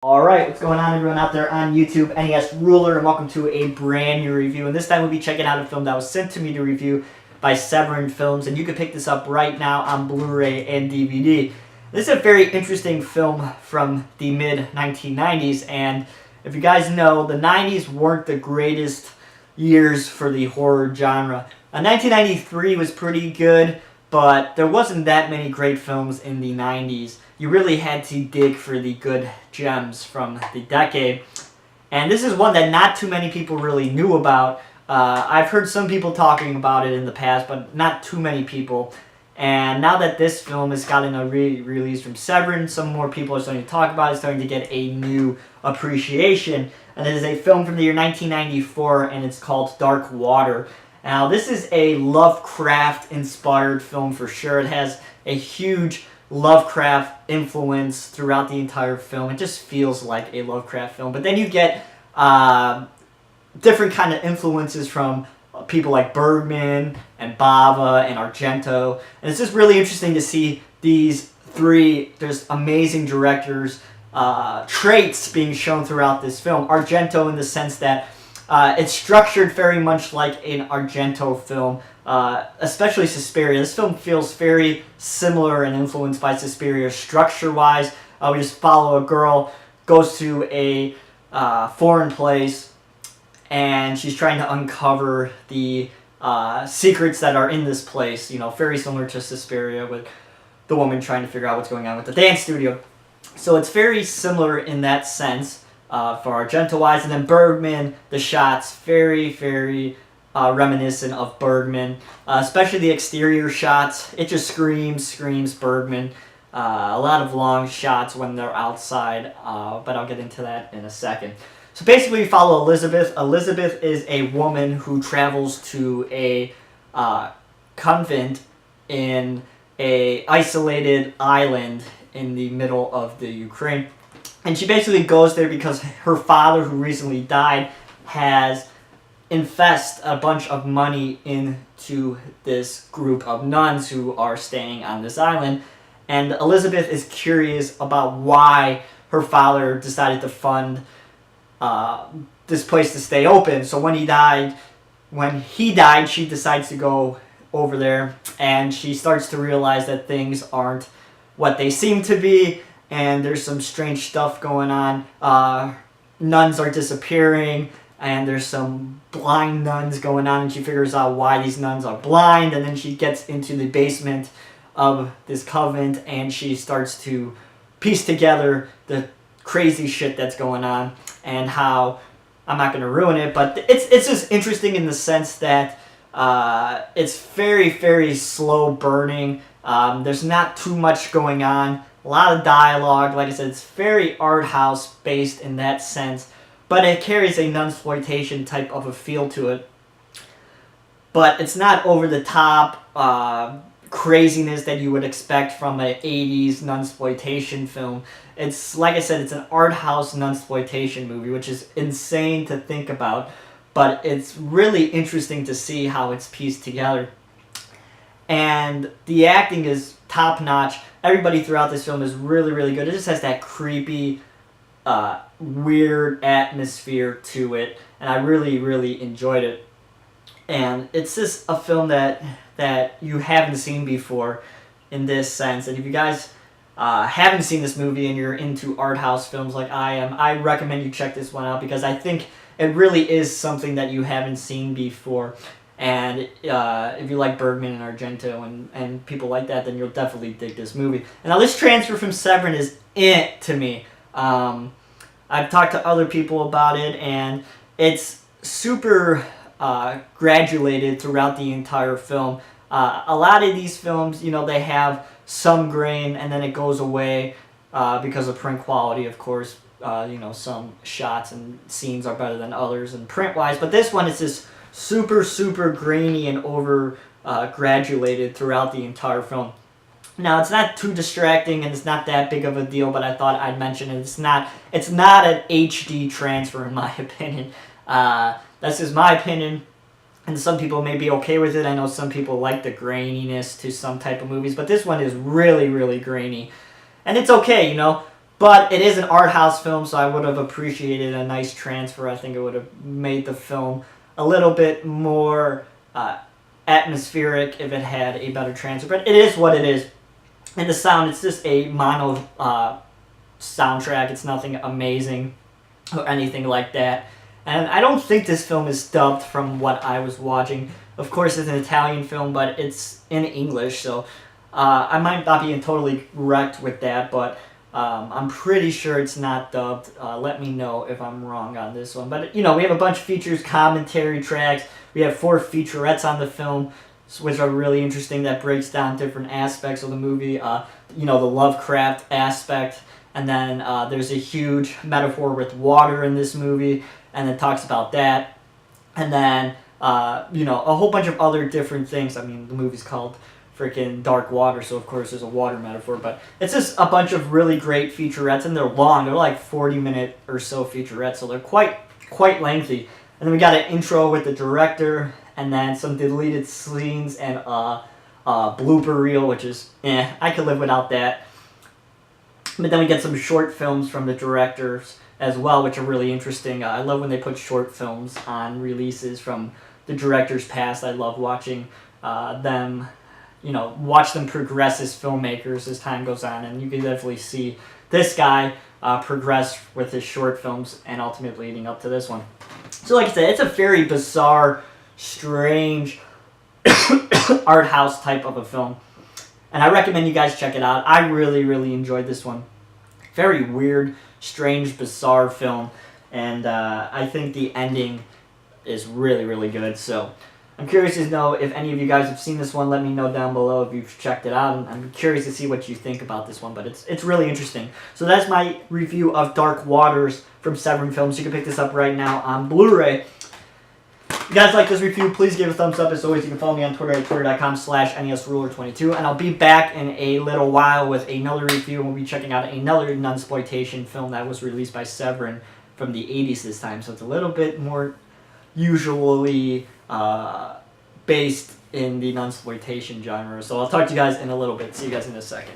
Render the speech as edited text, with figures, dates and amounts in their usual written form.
Alright, what's going on everyone out there on YouTube? NES Ruler, and welcome to a brand new review. And this time we'll be checking out a film that was sent to me to review by Severin Films, and you can pick this up right now on Blu-ray and DVD. This is a very interesting film from the mid-1990s, and if you guys know, the 90s weren't the greatest years for the horror genre. 1993 was pretty good, but there wasn't that many great films in the 90s. You really had to dig for the good gems from the decade. And this is one that not too many people really knew about. I've heard some people talking about it in the past, but not too many people. And now that this film has gotten a re-release from Severin, some more people are starting to talk about it, starting to get a new appreciation. And it is a film from the year 1994, and it's called Dark Water. Now, this is a Lovecraft-inspired film for sure. It has a huge Lovecraft influence throughout the entire film. It just feels like a Lovecraft film. But then you get different kind of influences from people like Bergman and Bava and Argento. And it's just really interesting to see these three just amazing directors' traits being shown throughout this film. Argento in the sense that it's structured very much like an Argento film, especially Suspiria. This film feels very similar and influenced by Suspiria structure-wise. We just follow a girl, goes to a foreign place, and she's trying to uncover the secrets that are in this place. You know, very similar to Suspiria, with the woman trying to figure out what's going on with the dance studio. So it's very similar in that sense. For Argento-wise, and then Bergman, the shots, very, very reminiscent of Bergman, especially the exterior shots. It just screams Bergman. A lot of long shots when they're outside, but I'll get into that in a second. So basically, we follow Elizabeth. Elizabeth is a woman who travels to a convent in a isolated island in the middle of the Ukraine. And she basically goes there because her father, who recently died, has invested a bunch of money into this group of nuns who are staying on this island. And Elizabeth is curious about why her father decided to fund this place to stay open. So when he died, she decides to go over there, and she starts to realize that things aren't what they seem to be. And there's some strange stuff going on. Nuns are disappearing, and there's some blind nuns going on, and she figures out why these nuns are blind, and then she gets into the basement of this convent, and she starts to piece together the crazy shit that's going on, and how, I'm not going to ruin it, but it's just interesting in the sense that it's very, very slow burning. There's not too much going on. A lot of dialogue. Like I said, it's very art house based in that sense, but it carries a nunsploitation type of a feel to it. But it's not over the top craziness that you would expect from an 80s nunsploitation film. It's, like I said, it's an art house nunsploitation movie, which is insane to think about, but it's really interesting to see how it's pieced together. And the acting is top notch. Everybody throughout this film is really, really good. It just has that creepy, weird atmosphere to it, and I really, really enjoyed it. And it's just a film that you haven't seen before in this sense. And if you guys haven't seen this movie and you're into art house films like I am, I recommend you check this one out, because I think it really is something that you haven't seen before. And if you like Bergman and Argento and people like that, then you'll definitely dig this movie. And now this transfer from Severin is it to me. I've talked to other people about it, and it's super gradulated throughout the entire film. A lot of these films, you know, they have some grain and then it goes away because of print quality, of course. You know, some shots and scenes are better than others and print-wise. But this one is just super, super grainy and over gradulated throughout the entire film. Now, it's not too distracting and it's not that big of a deal, but I thought I'd mention it. It's not an HD transfer, in my opinion. That's just my opinion, and some people may be okay with it. I know some people like the graininess to some type of movies, but this one is really, really grainy. And it's okay, you know. But it is an art house film, so I would have appreciated a nice transfer. I think it would have made the film a little bit more atmospheric if it had a better transfer. But it is what it is. And the sound, it's just a mono soundtrack. It's nothing amazing or anything like that. And I don't think this film is dubbed from what I was watching. Of course, it's an Italian film, but it's in English, so I might not be totally wrecked with that, but I'm pretty sure it's not dubbed. Let me know if I'm wrong on this one. But, we have a bunch of features, commentary tracks. We have 4 featurettes on the film, which are really interesting. That breaks down different aspects of the movie. The Lovecraft aspect. And then there's a huge metaphor with water in this movie, and it talks about that. And then, a whole bunch of other different things. I mean, the movie's called freaking Dark Water, so of course there's a water metaphor. But it's just a bunch of really great featurettes, and they're long. They're like 40-minute or so featurettes, so they're quite lengthy. And then we got an intro with the director, and then some deleted scenes and a blooper reel, which is, I could live without that. But then we get some short films from the directors as well, which are really interesting. I love when they put short films on releases from the director's past. I love watching them, watch them progress as filmmakers as time goes on. And you can definitely see this guy progress with his short films and ultimately leading up to this one. So like I said, it's a very bizarre, strange art house type of a film. And I recommend you guys check it out. I really, really enjoyed this one. Very weird, strange, bizarre film. And I think the ending is really, really good. So I'm curious to know if any of you guys have seen this one. Let me know down below if you've checked it out. I'm curious to see what you think about this one. But it's really interesting. So that's my review of Dark Waters from Severin Films. You can pick this up right now on Blu-ray. If you guys like this review, please give it a thumbs up. As always, you can follow me on Twitter at twitter.com/NESRuler22. And I'll be back in a little while with another review. We'll be checking out another nunsploitation film that was released by Severin from the 80s this time. So it's a little bit more usually based in the nunsploitation genre. So I'll talk to you guys in a little bit. See you guys in a second.